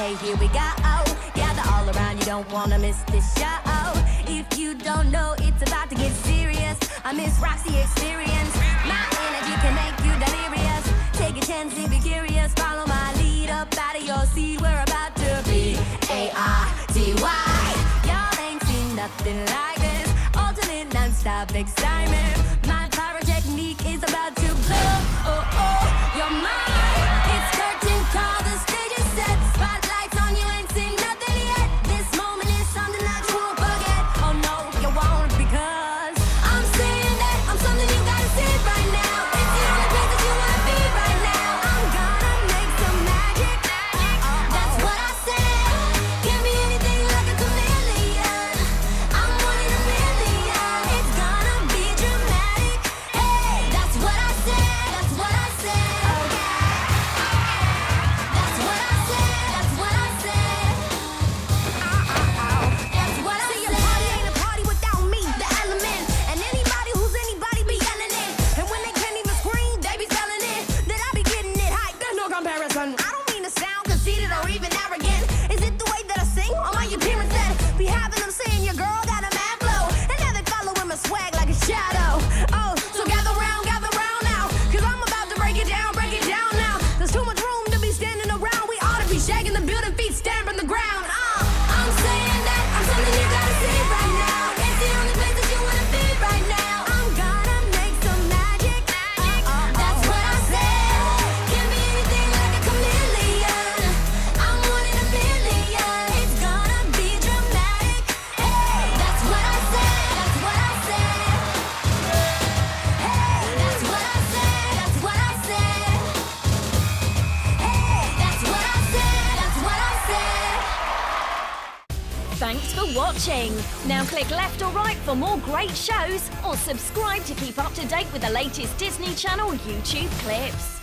Hey, here we go. Gather all around, you don't wanna miss this show. If you don't know, it's about to get serious. I miss Roxy experience. My energy can make you delirious. Take a chance and be curious. Follow my lead up out of your seat. We're about to be A-R-T-Y. Y'all ain't seen nothing like this. Alternate non-stop excitement. My pyrotechnique is about to blow your mind. It's curtain call, the stage is set. Spotlights on you, ain't seen nothing yet. This moment is something that you won't forget. Oh no, you won't, because I'm saying that I'm something you gotta see right now. It's the only place that you wanna be right now. I'm gonna make some magic. That's what I said. Can be anything like a chameleon. I'm one in a million. It's gonna be dramatic. Hey, that's what I said. That's what I said. That's what I said. That's what I said. That's what I said. See, a party ain't a party without me, the element. And anybody who's anybody be yelling it. And when they can't even scream, they be spelling it. That I be getting it hype. There's no comparison. I don't mean to sound conceited or even arrogant. Is it the way that I sing or my appearance that be having them saying your girl got a mad flow? And now they following my swag like a shadow. Oh, so gather round now. Cause I'm about to break it down now. There's too much room to be standing around. We ought to be shaking the building, feet stamping the ground. I'm saying that I'm something you gotta see right now. It's the only place that you wanna be right now. I'm gonna make some magic. That's what I said. Can be anything like a chameleon. I'm one in a million. It's gonna be dramatic. Hey, that's what I said. That's what I said. Hey, that's what I said. That's what I said. Hey, that's what I said. That's what I said. Thanks for watching. Now click left or right for more great shows, or subscribe to keep up to date with the latest Disney Channel YouTube clips.